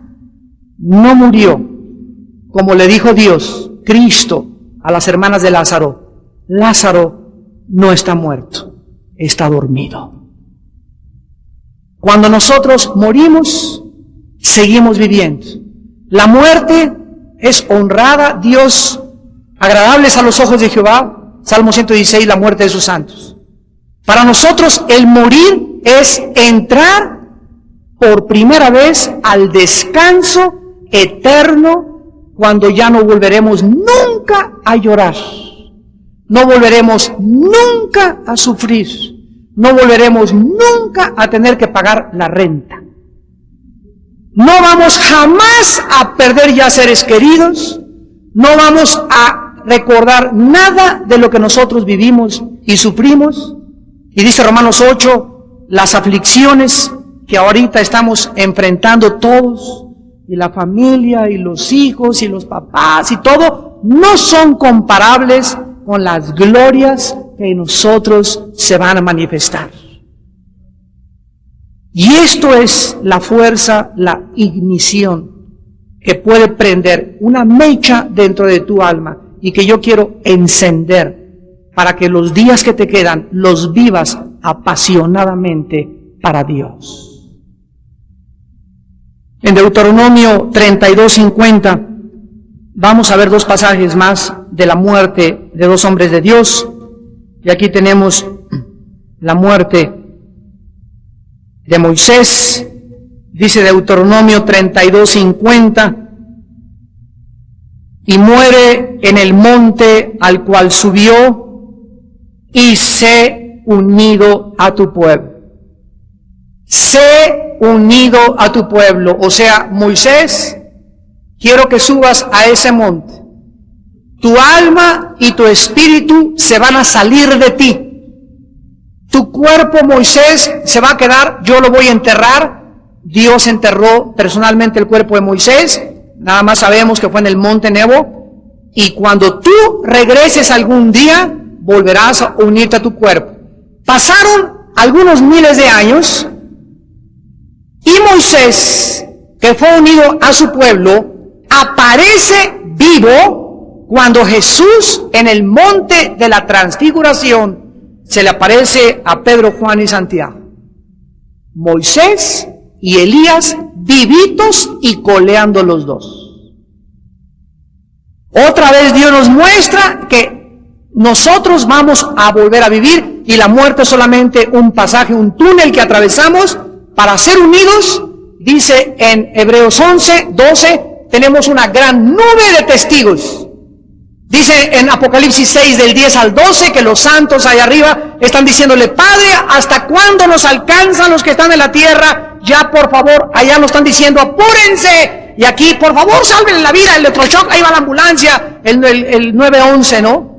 A: no murió, como le dijo Dios, Cristo, a las hermanas de Lázaro. Lázaro no está muerto, está dormido. Cuando nosotros morimos, seguimos viviendo. La muerte es honrada, Dios, agradables a los ojos de Jehová. Salmo 116, la muerte de sus santos. Para nosotros el morir es entrar por primera vez al descanso eterno, cuando ya no volveremos nunca a llorar. No volveremos nunca a sufrir. No volveremos nunca a tener que pagar la renta. No vamos jamás a perder ya seres queridos. No vamos a recordar nada de lo que nosotros vivimos y sufrimos. Y dice Romanos 8, las aflicciones que ahorita estamos enfrentando todos, y la familia, y los hijos, y los papás, y todo, no son comparables con las glorias que en nosotros se van a manifestar. Y esto es la fuerza, la ignición que puede prender una mecha dentro de tu alma y que yo quiero encender para que los días que te quedan los vivas apasionadamente para Dios. En Deuteronomio 32:50 vamos a ver dos pasajes más de la muerte de dos hombres de Dios. Y aquí tenemos la muerte de Moisés. Dice Deuteronomio 32:50, y muere en el monte al cual subió, y sé unido a tu pueblo. Sé unido a tu pueblo. O sea, Moisés, quiero que subas a ese monte Tu alma y tu espíritu se van a salir de ti. Tu cuerpo, Moisés, se va a quedar, yo lo voy a enterrar. Dios enterró personalmente el cuerpo de Moisés, nada más sabemos que fue en el monte Nebo, y cuando tú regreses algún día, volverás a unirte a tu cuerpo. Pasaron algunos miles de años, y Moisés, que fue unido a su pueblo, aparece vivo cuando Jesús en el monte de la transfiguración se le aparece a Pedro, Juan y Santiago. Moisés y Elías vivitos y coleando los dos. Otra vez Dios nos muestra que nosotros vamos a volver a vivir y la muerte es solamente un pasaje, un túnel que atravesamos para ser unidos. Dice en Hebreos 11, 12, tenemos una gran nube de testigos. Dice en Apocalipsis 6 del 10 al 12 que los santos allá arriba están diciéndole: Padre, ¿hasta cuándo nos alcanzan los que están en la tierra? Ya por favor, allá nos están diciendo: apúrense. Y aquí, por favor, salven la vida, el electroshock, ahí va la ambulancia, el 911, ¿no?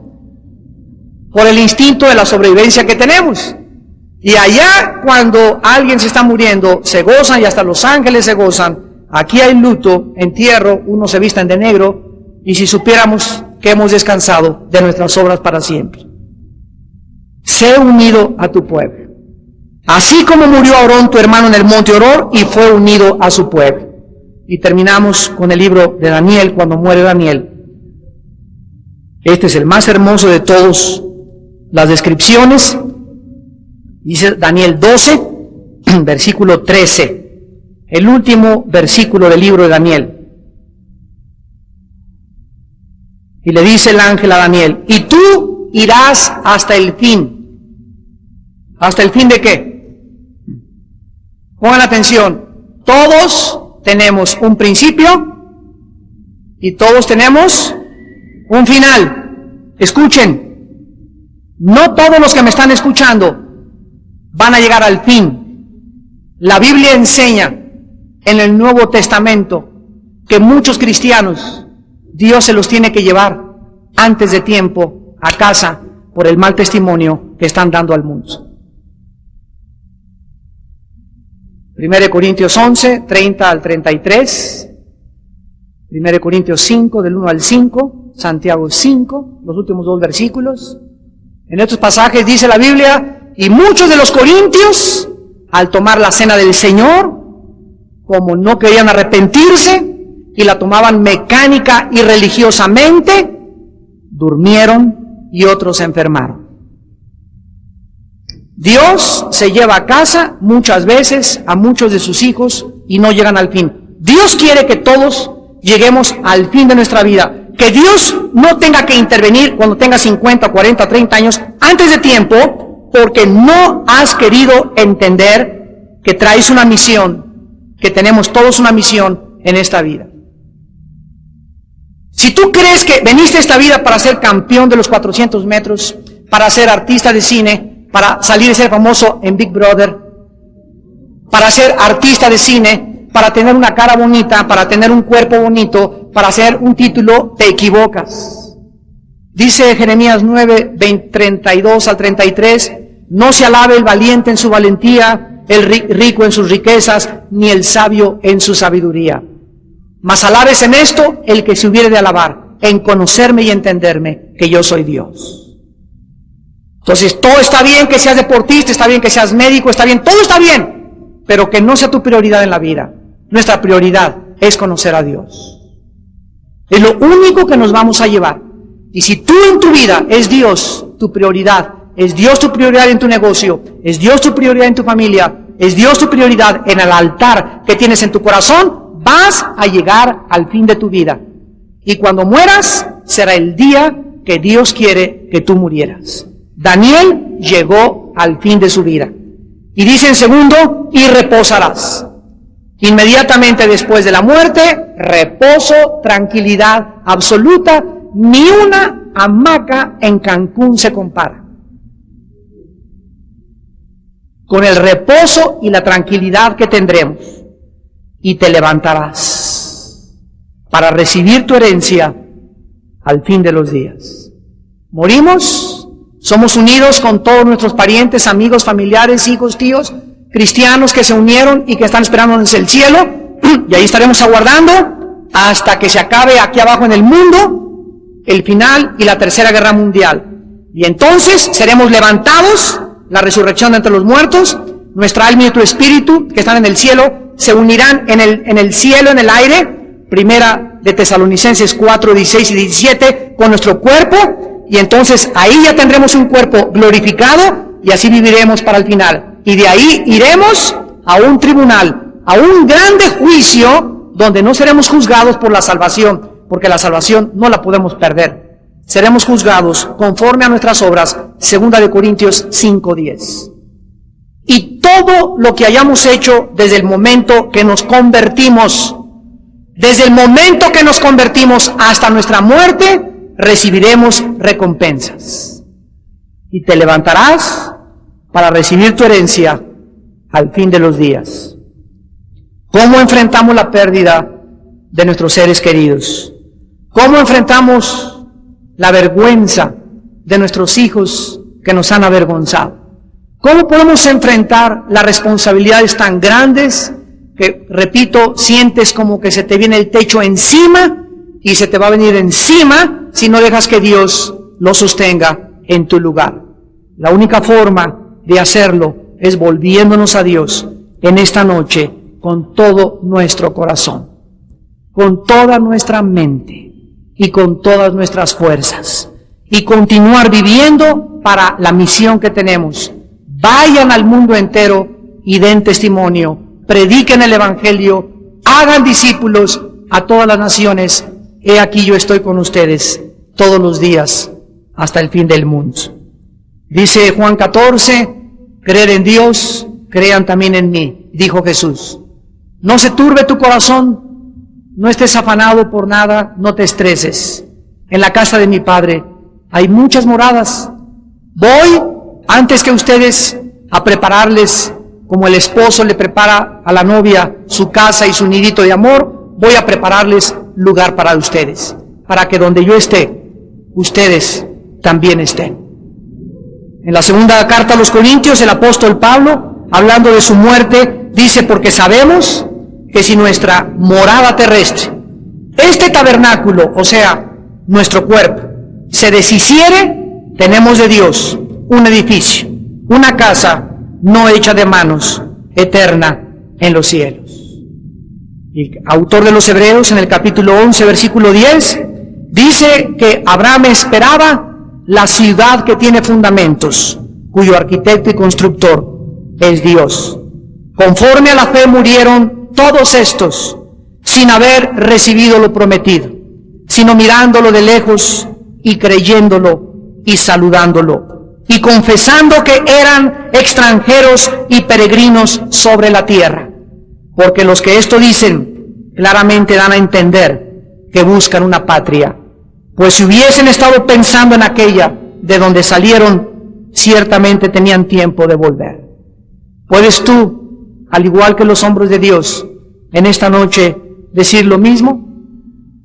A: Por el instinto de la sobrevivencia que tenemos. Y allá, cuando alguien se está muriendo, se gozan, y hasta los ángeles se gozan. Aquí hay luto, entierro, unos se visten de negro, y si supiéramos que hemos descansado de nuestras obras para siempre. Sé unido a tu pueblo. Así como murió Aarón, tu hermano, en el monte Horor, y fue unido a su pueblo. Y terminamos con el libro de Daniel, cuando muere Daniel. Este es el más hermoso de todas las descripciones. Dice Daniel 12, versículo 13. El último versículo del libro de Daniel. Y le dice el ángel a Daniel: y tú irás hasta el fin. ¿Hasta el fin de qué? Pongan atención. Todos tenemos un principio y todos tenemos un final. Escuchen. No todos los que me están escuchando van a llegar al fin. La Biblia enseña en el Nuevo Testamento que muchos cristianos Dios se los tiene que llevar antes de tiempo a casa por el mal testimonio que están dando al mundo. 1 Corintios 11, 30 al 33, 1 Corintios 5, del 1 al 5, Santiago 5, los últimos dos versículos. En estos pasajes dice la Biblia: y muchos de los corintios, al tomar la cena del Señor, como no querían arrepentirse, y la tomaban mecánica y religiosamente, durmieron y otros se enfermaron. Dios se lleva a casa muchas veces a muchos de sus hijos y no llegan al fin. Dios quiere que todos lleguemos al fin de nuestra vida. Que Dios no tenga que intervenir cuando tengas 50, 40, 30 años antes de tiempo, porque no has querido entender que traes una misión, que tenemos todos una misión en esta vida. Si tú crees que veniste a esta vida para ser campeón de los 400 metros, para ser artista de cine, para salir y ser famoso en Big Brother, para ser artista de cine, para tener una cara bonita, para tener un cuerpo bonito, para hacer un título, te equivocas. Dice Jeremías 9, 32 al 33, no se alabe el valiente en su valentía, el rico en sus riquezas, ni el sabio en su sabiduría. Mas alabes en esto el que se hubiere de alabar, en conocerme y entenderme, que yo soy Dios. Entonces, todo está bien que seas deportista, está bien que seas médico, está bien, todo está bien, pero que no sea tu prioridad en la vida. Nuestra prioridad es conocer a Dios. Es lo único que nos vamos a llevar. Y si tú en tu vida es Dios tu prioridad, es Dios tu prioridad en tu negocio, es Dios tu prioridad en tu familia, es Dios tu prioridad en el altar que tienes en tu corazón, vas a llegar al fin de tu vida. Y cuando mueras, será el día que Dios quiere que tú murieras. Daniel llegó al fin de su vida. Y dice en segundo, y reposarás. Inmediatamente después de la muerte, reposo, tranquilidad absoluta, ni una hamaca en Cancún se compara con el reposo y la tranquilidad que tendremos. Y te levantarás para recibir tu herencia al fin de los días. Morimos, somos unidos con todos nuestros parientes, amigos, familiares, hijos, tíos, cristianos que se unieron y que están esperándonos en el cielo, y ahí estaremos aguardando hasta que se acabe aquí abajo en el mundo el final y la tercera guerra mundial. Y entonces seremos levantados, la resurrección de entre los muertos, nuestra alma y tu espíritu que están en el cielo se unirán en el cielo, en el aire, primera de Tesalonicenses 4, 16 y 17, con nuestro cuerpo, y entonces ahí ya tendremos un cuerpo glorificado y así viviremos para el final. Y de ahí iremos a un tribunal, a un grande juicio donde no seremos juzgados por la salvación, porque la salvación no la podemos perder. Seremos juzgados conforme a nuestras obras, 2 de Corintios 5:10. Y todo lo que hayamos hecho desde el momento que nos convertimos, hasta nuestra muerte, recibiremos recompensas. Y te levantarás para recibir tu herencia al fin de los días. ¿Cómo enfrentamos la pérdida de nuestros seres queridos? ¿Cómo enfrentamos la vergüenza de nuestros hijos que nos han avergonzado? ¿Cómo podemos enfrentar las responsabilidades tan grandes que, repito, sientes como que se te viene el techo encima y se te va a venir encima si no dejas que Dios lo sostenga en tu lugar? La única forma de hacerlo es volviéndonos a Dios en esta noche con todo nuestro corazón, con toda nuestra mente y con todas nuestras fuerzas, y continuar viviendo para la misión que tenemos. Vayan al mundo entero y den testimonio, prediquen el Evangelio, hagan discípulos a todas las naciones. He aquí yo estoy con ustedes todos los días hasta el fin del mundo. Dice Juan 14, creer en Dios, crean también en mí, dijo Jesús. No se turbe tu corazón, no estés afanado por nada, no te estreses. En la casa de mi Padre hay muchas moradas. Voy antes que ustedes a prepararles, como el esposo le prepara a la novia su casa y su nidito de amor, voy a prepararles lugar para ustedes, para que donde yo esté, ustedes también estén. En la segunda carta a los Corintios, el apóstol Pablo, hablando de su muerte, dice, porque sabemos que si nuestra morada terrestre, este tabernáculo, o sea, nuestro cuerpo, se deshiciere, tenemos de Dios un edificio, una casa no hecha de manos, eterna en los cielos. El autor de los Hebreos, en el capítulo 11, versículo 10, dice que Abraham esperaba la ciudad que tiene fundamentos, cuyo arquitecto y constructor es Dios. Conforme a la fe murieron todos estos, sin haber recibido lo prometido, sino mirándolo de lejos y creyéndolo y saludándolo, y confesando que eran extranjeros y peregrinos sobre la tierra. Porque los que esto dicen claramente dan a entender que buscan una patria, pues si hubiesen estado pensando en aquella de donde salieron, ciertamente tenían tiempo de volver. ¿Puedes tú, al igual que los hombres de Dios, en esta noche decir lo mismo?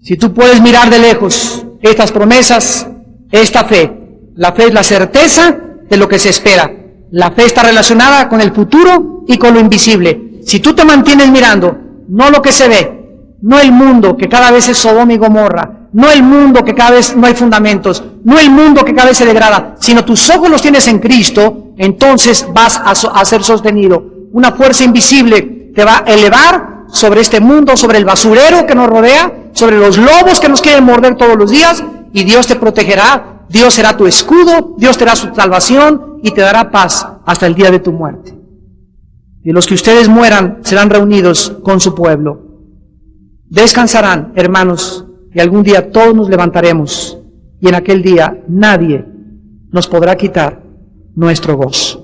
A: Si tú puedes mirar de lejos estas promesas, esta fe, la fe es la certeza de lo que se espera. La fe está relacionada con el futuro y con lo invisible. Si tú te mantienes mirando, no lo que se ve, no el mundo que cada vez es Sodoma y Gomorra, no el mundo que cada vez no hay fundamentos, no el mundo que cada vez se degrada, sino tus ojos los tienes en Cristo, entonces vas a ser sostenido. Una fuerza invisible te va a elevar sobre este mundo, sobre el basurero que nos rodea, sobre los lobos que nos quieren morder todos los días, y Dios te protegerá. Dios será tu escudo, Dios te dará su salvación y te dará paz hasta el día de tu muerte. Y los que ustedes mueran serán reunidos con su pueblo. Descansarán, hermanos, y algún día todos nos levantaremos, y en aquel día nadie nos podrá quitar nuestro gozo.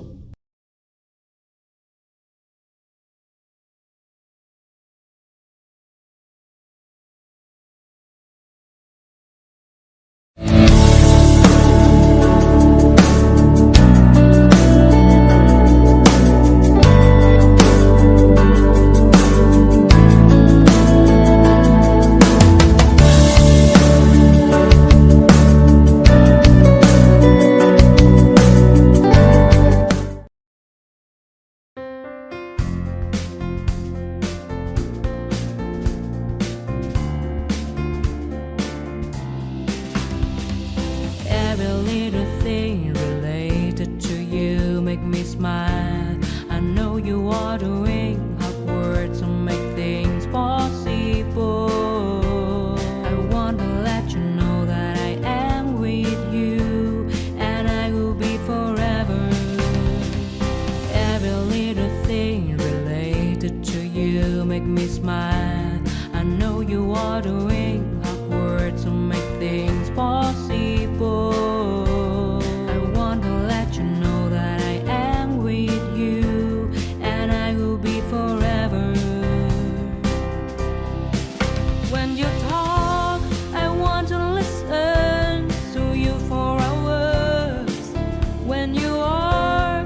B: when you are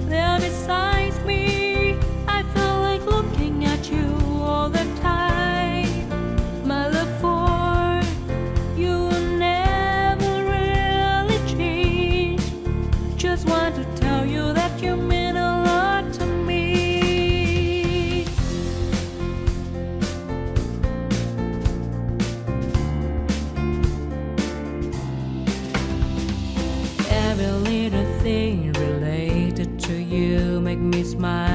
B: there beside me. I feel like looking at you all the time. My love for you will never really change. Just want to tell you that you mean a lot to me. Every little thing related to you make me smile.